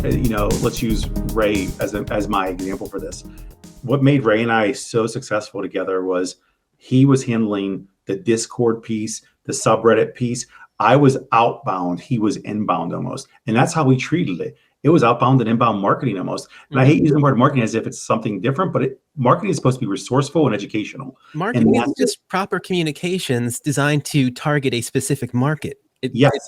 let's use Ray as my example for this. What made Ray and I so successful together was he was handling the Discord piece, the subreddit piece. I was outbound, he was inbound almost. And that's how we treated it. It was outbound and inbound marketing almost. And I hate using the word marketing as if it's something different, but marketing is supposed to be resourceful and educational. Marketing is just proper communications designed to target a specific market.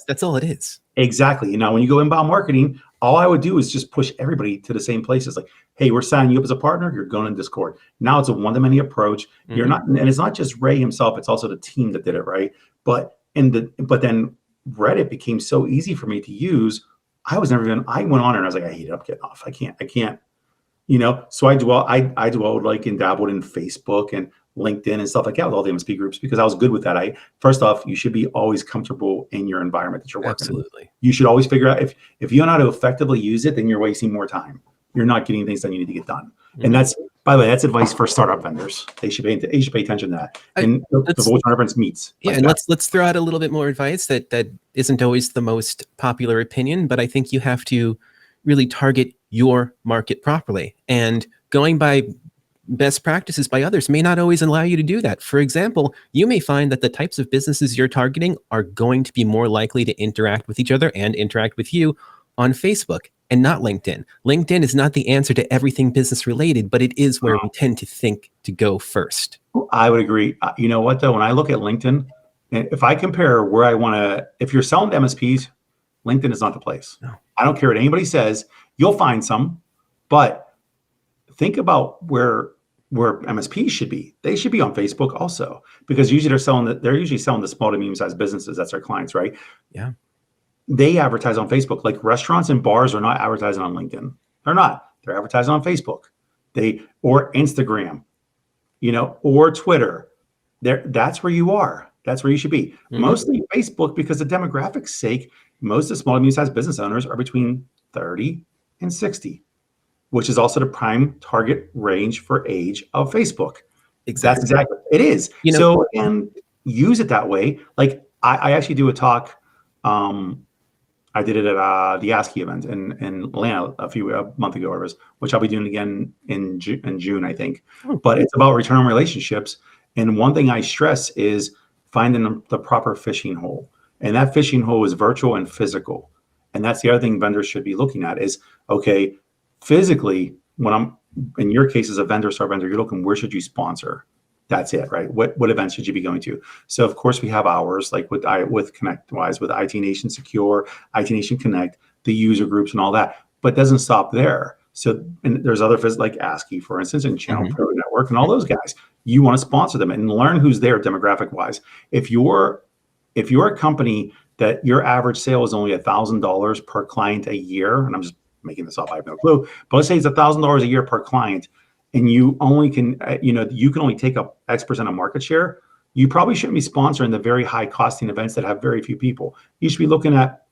That's all it is. Exactly. Now, when you go inbound marketing, all I would do is just push everybody to the same places. Like, hey, we're signing you up as a partner. You're going in Discord. Now it's a one-to-many approach. You're not, and it's not just Ray himself. It's also the team that did it, right? But then Reddit became so easy for me to use. I went on and I was like, I hate it. I'm getting off. I can't. So I dwelled like and dabbled in Facebook and LinkedIn and stuff like that with all the MSP groups because I was good with that. First off, you should be always comfortable in your environment that you're working in. Absolutely. You should always figure out if you don't know how to effectively use it, then you're wasting more time. You're not getting things that you need to get done. And that's, by the way, that's advice for startup vendors. They should pay attention to that. And the voice reference meets. And let's throw out a little bit more advice that isn't always the most popular opinion, but I think you have to really target your market properly. And going by best practices by others may not always allow you to do that. For example, you may find that the types of businesses you're targeting are going to be more likely to interact with each other and interact with you on Facebook and not LinkedIn. LinkedIn is not the answer to everything business related, but it is where we tend to think to go first. I would agree. You know what though? When I look at LinkedIn, if I compare where if you're selling to MSPs, LinkedIn is not the place. No. I don't care what anybody says. You'll find some, but think about where MSPs should be. They should be on Facebook also, because usually they're usually selling to small to medium-sized businesses. That's their clients, right? Yeah. They advertise on Facebook. Like restaurants and bars are not advertising on LinkedIn. They're not. They're advertising on Facebook. Or Instagram, or Twitter. That's where you are. That's where you should be. Mostly Facebook, because of demographics' sake, most of the small to medium-sized business owners are between 30 and 60, which is also the prime target range for age of Facebook. Exactly. That's exactly it is. And use it that way. Like I actually do a talk. I did it at the ASCII event in Atlanta a month ago, which I'll be doing again in June, I think. But it's about return on relationships. And one thing I stress is finding the proper fishing hole. And that fishing hole is virtual and physical. And that's the other thing vendors should be looking at is, okay, physically, when I'm in your case as a vendor, you're looking, where should you sponsor? That's it, right? What events should you be going to? So of course we have ours, like with ConnectWise, with IT Nation Secure, IT Nation Connect, the user groups and all that, but it doesn't stop there. So and there's other like ASCII, for instance, and Channel Pro Network and all those guys. You want to sponsor them and learn who's there demographic wise. If you're a company that your average sale is only $1,000 per client a year, and I'm just making this up, I have no clue, but let's say it's $1,000 a year per client, and you only can, you can only take up X percent of market share, you probably shouldn't be sponsoring the very high costing events that have very few people. You should be looking at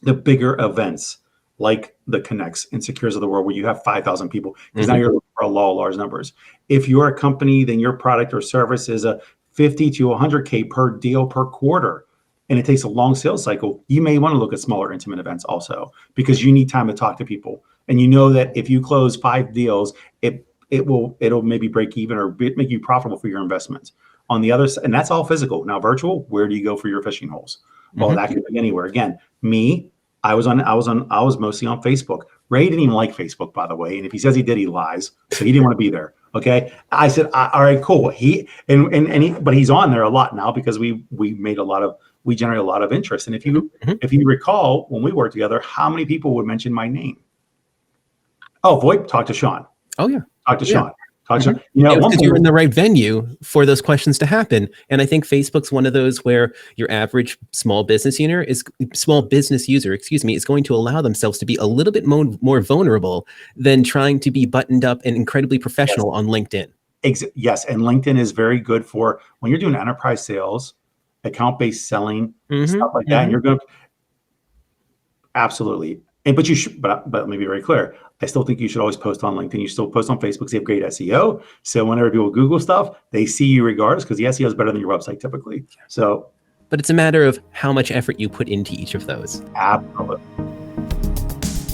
the bigger events like the Connects and Secures of the world, where you have 5,000 people, because now you're looking for a law of large numbers. If you're a company, then your product or service is a 50 to 100K per deal per quarter, and it takes a long sales cycle, you may want to look at smaller intimate events also, because you need time to talk to people. And you know that if you close 5 deals, it'll maybe break even or make you profitable for your investments. On the other side, and that's all physical. Now virtual, where do you go for your fishing holes? Well, that could be anywhere. Again, I was mostly on Facebook. Ray didn't even like Facebook, by the way. And if he says he did, he lies. So he didn't want to be there. Okay. I said, all right, cool. But he's on there a lot now because we generate a lot of interest. And if you recall, when we worked together, how many people would mention my name? Oh, VoIP, talk to Sean. Oh yeah. Talk to Sean. Because you're in the right venue for those questions to happen. And I think Facebook's one of those where your average small business user is going to allow themselves to be a little bit more vulnerable than trying to be buttoned up and incredibly professional on LinkedIn. Yes, and LinkedIn is very good for when you're doing enterprise sales, account-based selling, stuff like that. And you're going to absolutely. But let me be very clear. I still think you should always post on LinkedIn. You still post on Facebook because you have great SEO. So whenever people Google stuff, they see you regardless, because the SEO is better than your website typically. So, but it's a matter of how much effort you put into each of those. Absolutely.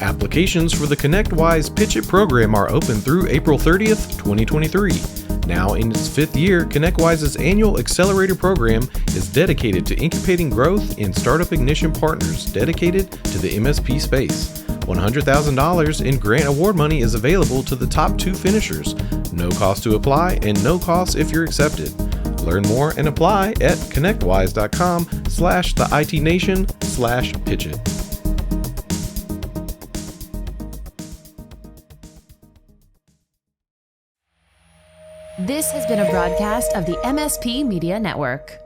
Applications for the ConnectWise Pitch It program are open through April 30th, 2023. Now in its 5th year, ConnectWise's annual Accelerator program is dedicated to incubating growth in startup ignition partners dedicated to the MSP space. $100,000 in grant award money is available to the top 2 finishers. No cost to apply and no cost if you're accepted. Learn more and apply at connectwise.com/theitnation/pitchit. This has been a broadcast of the MSP Media Network.